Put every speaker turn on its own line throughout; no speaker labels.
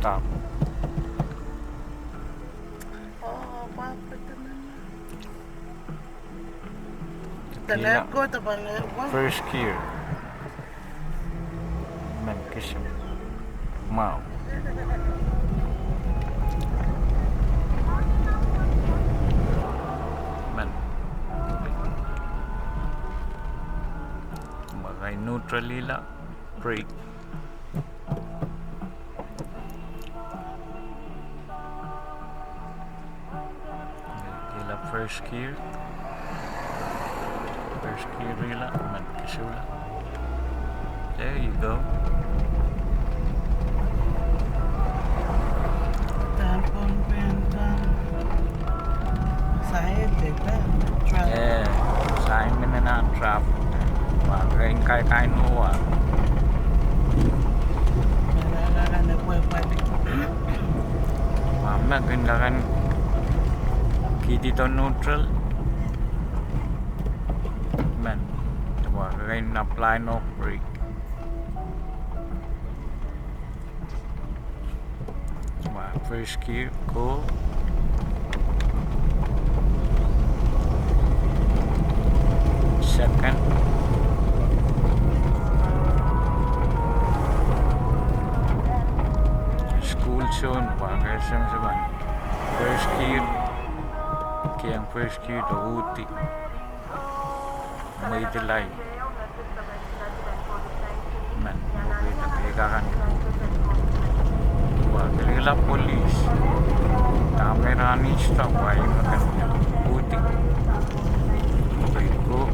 stop.
Oh, papa naman.
Tequila.
Talago, tabalawa.
First gear. Man, kisim. Mau. Man. Magay neutral ila. Brake. Ila first gear. First gear ila. Man, kisula. There you go.
Tapon benta. Sahid, diba?
Yeah. Sign mo na ang traffic. Magayin kay Noah.
Nalalakan na pwede.
Mama, ganda kan dito neutral. Man, magayin na apply no brake. First gear, go. Second. School zone, bagay sa first gear. Kaya ang first gear, dahuti. May delay. Man, mabita kaya Galila police. Kamera ni stop ay maganda. Buti. Go.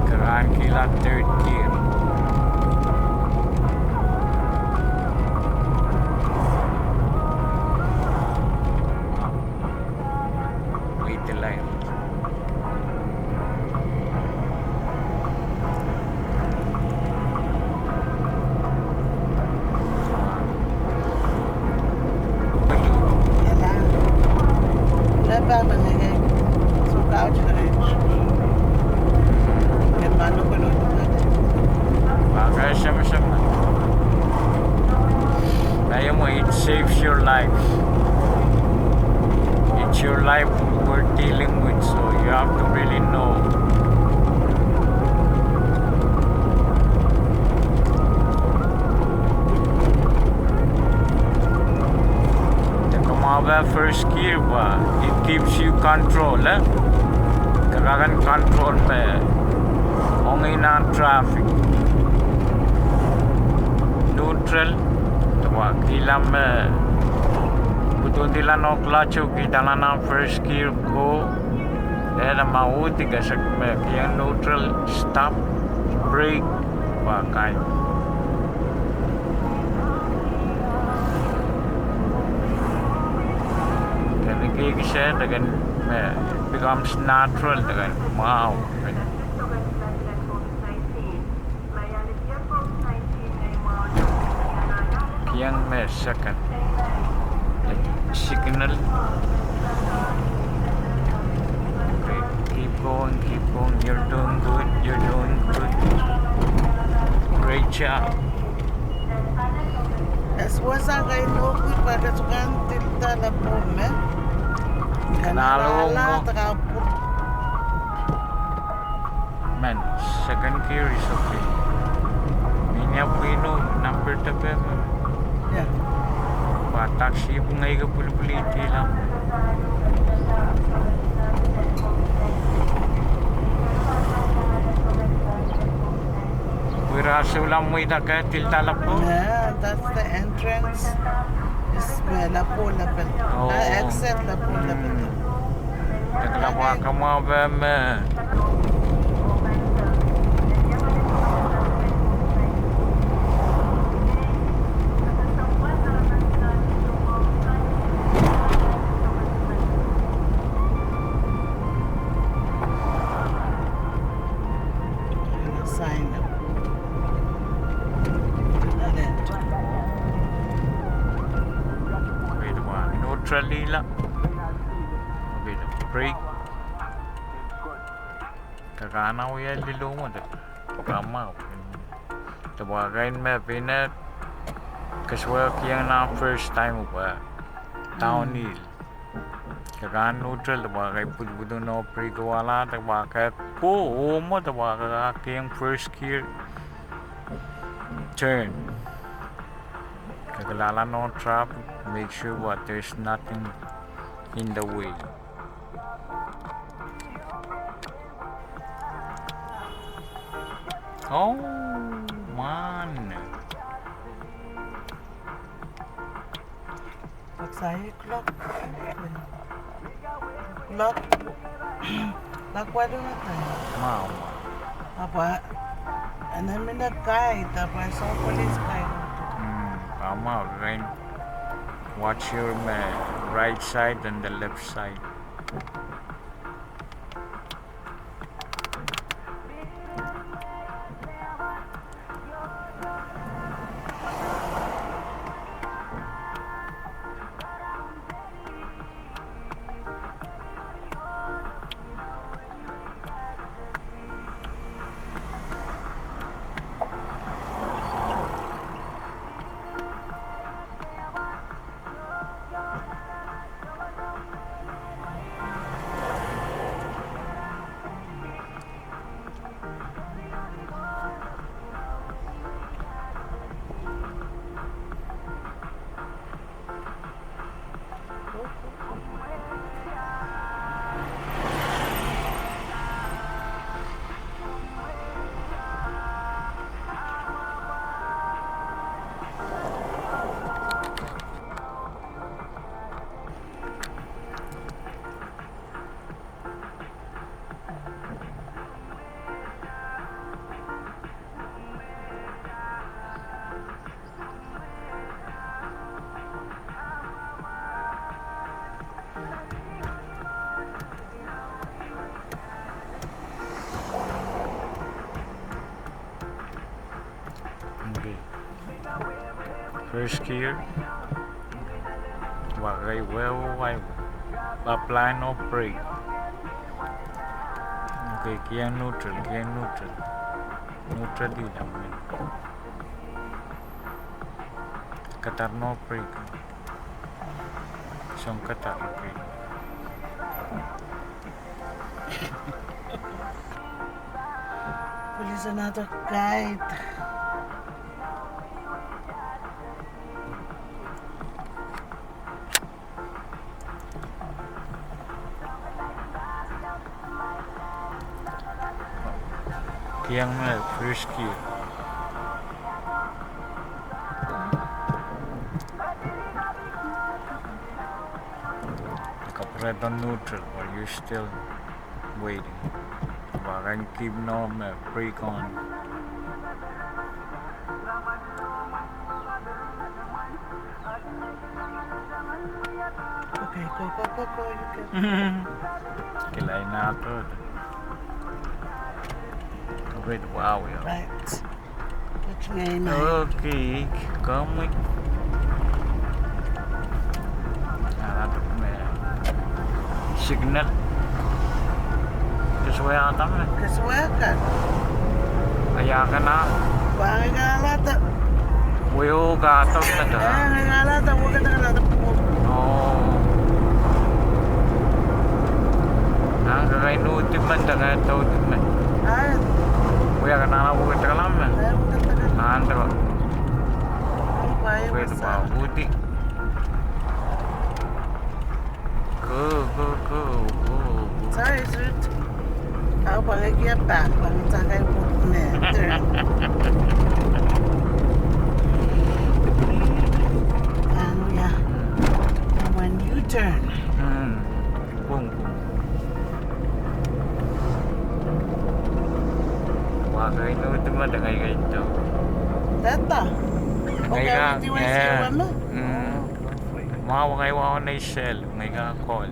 Kailangan kila third gear. It saves your life. It's your life we're dealing with, so you have to really know. The first gear ba, it gives you control, kailangan control pa only na traffic. Neutral. Kilam betul dila no clutch kita na first gear go dan mau tiga segmen yang neutral stop brake pakai dan ini saya dengan becomes natural dengan mau yang second signal. Okay, keep going, you're doing good, great job.
Después haga inokut para sukan tilta la pome.
Kanalo mo. Man, second gear is okay. Minya pino number tape.
Yeah.
Taxi bungai ke puli-puli lah. Wirasa ulang mo itakat tilta lapo.
Yeah, that's the entrance. Is lapo lapel.
Oh.
Exit lapo lapel.
Taklawa ka mo ba me?
Sign up.
neutral ila. Okay, the brake. Kakana ko yan lilungo da. Kama ko. Tawagan me pinet. Kaswa kiyang na first time ba. Town hill. Kakan neutral tawagan puto no brake wala tawagan po mo tawagan kiyang first gear turn. Kakalala no traffic. Make sure what there's nothing in the way. Oh man.
Pagsaya clock. Clock. Clock wala na tayo.
Mama.
Apa? Ano namin na guide. Tapos sa police guide.
Tama, right? Watch your right side and the left side. Okay. First gear. Wakay well, apply no brake. Okay, kiyang neutral. Neutral din naman. Katar no brake. Isang katar brake.
Police another guide.
Kiyang first gear. Nakapared on neutral or you're still waiting. Baka keep no brake on.
Okay, go. You can.
Kilay na ito. Wait, wow, yeah.
Right. Which name?
Okay, come with. Signal. Kasway ata mo.
Kaswakan.
Kaya ka na.
Bakit nga alata?
Uyo, gatog na ka.
Nga alata. Huwag ka na alata.
Oo. Ang kakainutin man, kakainutin man.
Ah,
Kuya ka na huwag ka lang man.
huwag ka na.
Naan ka.
Bayo
Pwede ba? Buti. Go.
Sorry, sir. Ako pangagya pa. Pangitangay po na. And yeah. And when you turn.
Boom. Wakay inutin mo, dangay ka ito.
Tata. Okay,
Ngayon,
hindi mo siya mo.
Mga wakay na i-shell, ngayon ka call.